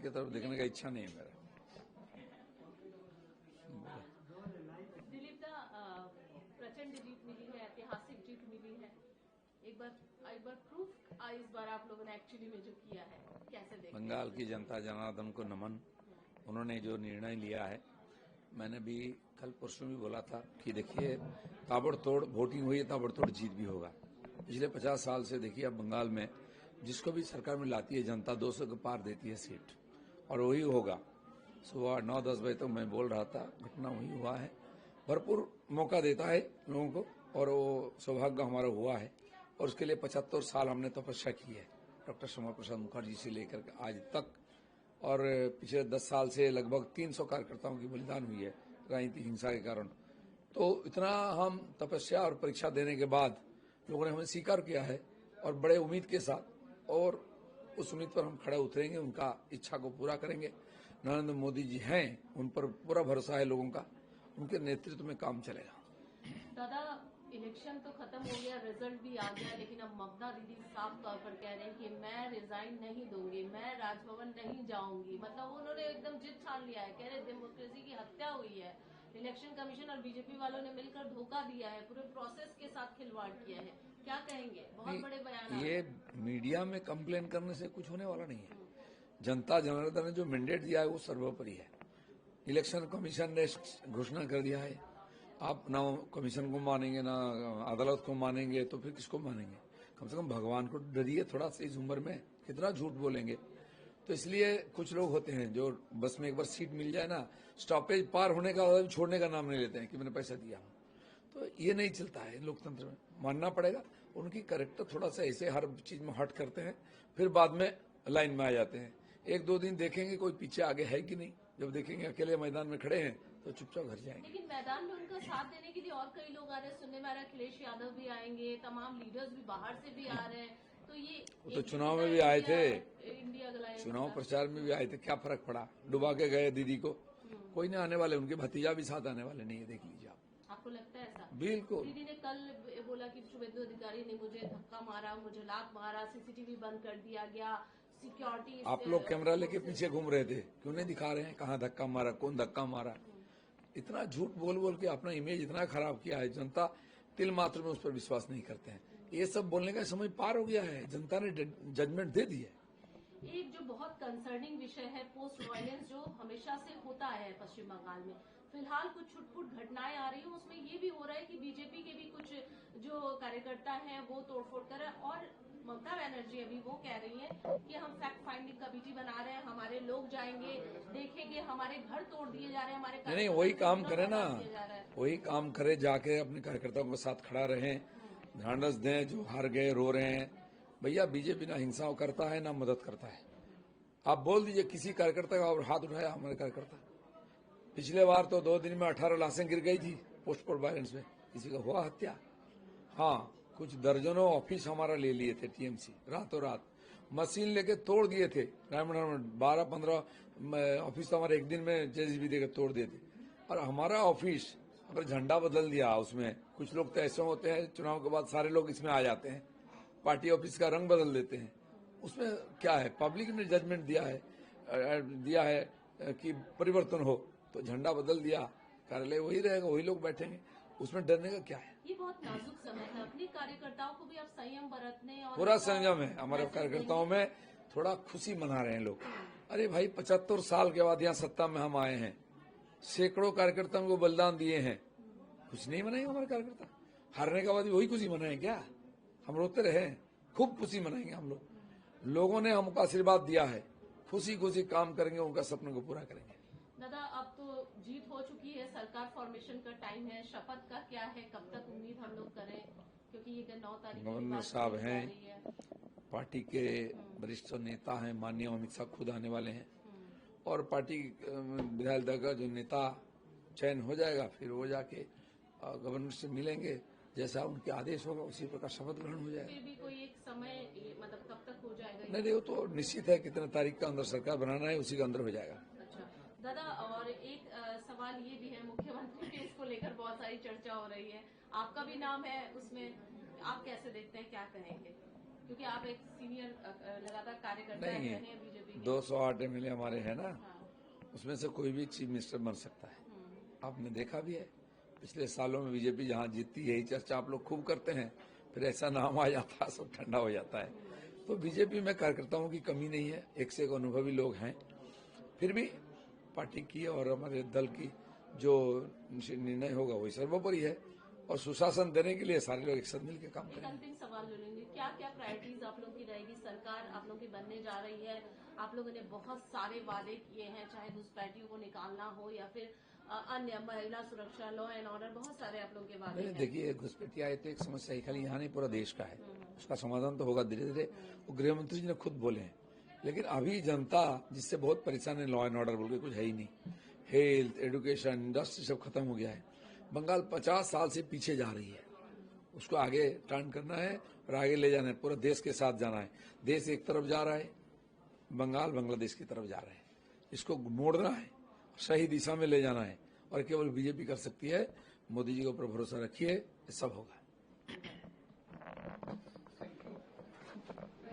की तरफ देखने का इच्छा नहीं है मेरा। दिलीप दा, प्रचंड जीत मिली है, ऐतिहासिक जीत मिली है। एक बार प्रूफ इस बार आप लोगों ने एक्चुअली में जो किया है, कैसे देखते हैं? बंगाल की जनता जनार्दन को नमन। उन्होंने जो निर्णय लिया है, मैंने भी कल परसों भी बोला था कि देखिए ताबड़तोड़ वोटिंग हुई है, ताबड़तोड़ जीत भी होगा। पिछले 50 साल से देखिए अब बंगाल में जिसको भी सरकार में लाती है जनता 200 के पार देती है सीट, और वही होगा। सुबह 9-10 बजे तक मैं बोल रहा था, घटना वही हुआ है। भरपूर मौका देता है लोगों को, और वो सौभाग्य हमारा हुआ है, और उसके लिए 75 साल हमने तपस्या की है, डॉक्टर श्यामा प्रसाद मुखर्जी से लेकर आज तक। और पिछले 10 साल से लगभग 300 कार्यकर्ताओं की बलिदान हुई है राजनीतिक हिंसा के कारण। तो इतना हम तपस्या और परीक्षा देने के बाद लोगों ने हमें स्वीकार किया है, और बड़े उम्मीद के साथ, और उस उम्मीद पर हम खड़े उतरेंगे, उनका इच्छा को पूरा करेंगे। नरेंद्र मोदी जी हैं, उन पर पूरा भरोसा है लोगों का, उनके नेतृत्व में काम चलेगा। दादा, इलेक्शन तो खत्म हो गया, रिजल्ट भी आ गया, लेकिन अब ममता दीदी साफ तौर पर कह रहे हैं कि मैं रिजाइन नहीं दूंगी, मैं राजभवन नहीं जाऊंगी। मतलब उन्होंने एकदम जिद ठान लिया है, कह रहे डेमोक्रेसी की हत्या हुई है, इलेक्शन कमीशन और बीजेपी वालों ने मिलकर धोखा दिया है, पूरे प्रोसेस के साथ खिलवाड़ किया है। क्या कहेंगे? बहुत बड़े बयान। ये मीडिया में कंप्लेन करने से कुछ होने वाला नहीं है। जनता जनार्दन ने जो मैंडेट दिया है वो सर्वोपरि है। इलेक्शन कमीशन ने घोषणा कर दिया है, आप ना कमीशन को मानेंगे ना अदालत को मानेंगे, तो फिर किसको मानेंगे? कम से कम भगवान को डरिए थोड़ा सा इस उम्र में, कितना झूठ बोलेंगे। तो इसलिए कुछ लोग होते हैं जो बस में एक बार सीट मिल जाए ना, स्टॉपेज पार होने का छोड़ने का नाम नहीं लेते हैं कि मैंने पैसा दिया। तो ये नहीं चलता है लोकतंत्र में, मानना पड़ेगा। उनकी करेक्टर थोड़ा सा ऐसे हर चीज में हट करते हैं, फिर बाद में लाइन में आ जाते हैं। 1-2 दिन देखेंगे कोई पीछे आगे है कि नहीं, जब देखेंगे अकेले मैदान में खड़े हैं तो चुपचाप घर जाएंगे। लेकिन मैदान में उनका साथ देने के लिए और कई लोग आ रहे हैं, सुनने में आ रहा है अखिलेश यादव भी आएंगे, तमाम लीडर्स भी बाहर से भी आ रहे हैं। तो ये वो तो चुनाव में भी आए थे, इंडिया गलायंस चुनाव प्रचार में भी आए थे, क्या फर्क पड़ा? डुबा के गए दीदी को। कोई नहीं आने वाले, उनके भतीजा भी साथ आने वाले नहीं है, देख लीजिए आप। आपको लगता है ऐसा? बिल्कुल। दीदी ने कल बोला कि शुभेंदु अधिकारी ने मुझे धक्का मारा, मुझे लात मारा, सीसीटीवी बंद कर दिया गया, सिक्योरिटी। आप लोग कैमरा लेके पीछे घूम रहे थे, क्यों नहीं दिखा रहे हैं कहाँ धक्का मारा, कौन धक्का मारा? इतना झूठ बोल बोल के अपना इमेज इतना खराब किया है, जनता तिल मात्र में उस पर विश्वास नहीं करते हैं। ये सब बोलने का समय पार हो गया है, जनता ने जजमेंट दे दी है। एक जो बहुत कंसर्निंग विषय है, पोस्ट वायलेंस जो हमेशा से होता है पश्चिम बंगाल में, फिलहाल कुछ छुटपुट घटनाएं आ रही हैं, उसमें ये भी हो रहा है कि बीजेपी के भी कुछ जो कार्यकर्ता हैं वो तोड़फोड़ कर रहे हैं। और ममता बनर्जी अभी वो कह रही है कि हम फैक्ट फाइंडिंग कमेटी बना रहे हैं, हमारे लोग जाएंगे, देखेंगे, हमारे घर तोड़ दिए जा रहे हैं, हमारे नहीं, वही काम करे ना, वही काम करे, जाके अपने कार्यकर्ताओं के साथ खड़ा रहे, ढांढस दें जो हार गए रो रहे हैं। भैया बीजेपी ना हिंसा करता है ना मदद करता है। आप बोल दीजिए किसी कार्यकर्ता का और हाथ उठाया हमारे कार्यकर्ता। पिछले बार तो 2 दिन में 18 लाशें गिर गई थी पोस्ट वायलेंस में, किसी का हुआ हत्या। हाँ, कुछ दर्जनों ऑफिस हमारा ले लिए थे टीएमसी, रातों रात मशीन लेके तोड़ दिए थे। 12-15 ऑफिस तो हमारे एक दिन में जेसीबी देकर तोड़ दिए थे। और हमारा ऑफिस अगर झंडा बदल दिया, उसमें कुछ लोग तो ऐसे होते हैं चुनाव के बाद सारे लोग इसमें आ जाते हैं, पार्टी ऑफिस का रंग बदल देते हैं। उसमें क्या है, पब्लिक ने जजमेंट दिया है कि परिवर्तन हो, तो झंडा बदल दिया, कार्यालय वही रहेगा, वही लोग बैठेंगे, उसमें डरने का क्या है? ये बहुत नाजुक समय है, अपने कार्यकर्ताओं को भी आप संयम बरतने और पूरा संयम है हमारे कार्यकर्ताओं में। थोड़ा खुशी मना रहे हैं लोग। अरे भाई 75 साल के बाद यहाँ सत्ता में हम आए हैं, सैकड़ों कार्यकर्ताओं को बलिदान दिए हैं, कुछ नहीं मनाएंगे हमारे कार्यकर्ता? हारने के बाद भी वही खुशी मनाएंगे क्या? हम रोते रहे, खूब खुशी मनाएंगे हम लोग। लोगों ने हमको आशीर्वाद दिया है, खुशी खुशी काम करेंगे, उनका सपने को पूरा करेंगे। दादा, अब तो जीत हो चुकी है, सरकार फॉर्मेशन का टाइम है, शपथ का क्या है, कब तक उम्मीद हम लोग करें? क्योंकि ये 9 तारीख गवर्नर साहब हैं, पार्टी के वरिष्ठ नेता हैं, माननीय अमित शाह खुद आने वाले हैं, और पार्टी विधायक दल का जो नेता चयन हो जाएगा, फिर वो जाके गवर्नर से मिलेंगे, जैसा उनके आदेश होगा उसी प्रकार शपथ ग्रहण हो जाएगा। फिर भी कोई एक समय, मतलब कब तक हो जाएगा? नहीं, वो तो निश्चित है, कितने तारीख का अंदर सरकार बनाना है उसी के अंदर हो जाएगा। अच्छा दादा, और एक सवाल ये भी है, मुख्यमंत्री के इसको लेकर बहुत सारी चर्चा हो रही है, आपका भी नाम है उसमें, आप कैसे देखते हैं, क्या कहेंगे? क्योंकि आप एक सीनियर लगातार कार्यकर्ता हैं बीजेपी बीजेपी 208 MLA हमारे हैं ना, हाँ। उसमें से कोई भी चीफ मिनिस्टर बन सकता है। आपने देखा भी है पिछले सालों में बीजेपी जहां जीतती है, यही चर्चा आप लोग खूब करते हैं, फिर ऐसा नाम आ जाता है, सब ठंडा हो जाता है। तो बीजेपी में कार्यकर्ताओं की कमी नहीं है, एक से एक अनुभवी लोग हैं। फिर भी पार्टी की और हमारे दल की जो निर्णय होगा वही सर्वोपरि है, और सुशासन देने के लिए सारे लोग एक साथ मिलकर काम एक करेंगे। अंतिम सवाल ले लेंगे, क्या क्या प्रायोरिटीज आप लोगों की रहेगी? सरकार आप लोगों की बनने जा रही है, आप लोगों ने बहुत सारे वादे किए हैं, चाहे घुसपैठियों को निकालना हो या फिर अन्य महिला सुरक्षा, लॉ एंड ऑर्डर, बहुत सारे आप लोगों के वादे हैं। देखिए, घुसपैठिया आए तो एक समस्या ही खाली यहाँ नहीं, पूरा देश का है। उसका समाधान तो होगा धीरे धीरे, वो गृह मंत्री जी ने खुद बोले हैं। लेकिन अभी जनता जिससे बहुत परेशान है, लॉ एंड ऑर्डर बोल के कुछ है ही नहीं। हेल्थ, एजुकेशन, इंडस्ट्री सब खत्म हो गया है। बंगाल 50 साल से पीछे जा रही है, उसको आगे टर्न करना है और आगे ले जाना है, पूरा देश के साथ जाना है। देश एक तरफ जा रहा है, बंगाल बांग्लादेश की तरफ जा रहा है, इसको मोड़ना है, सही दिशा में ले जाना है, और केवल बीजेपी कर सकती है। मोदी जी के ऊपर भरोसा रखिए, ये सब होगा।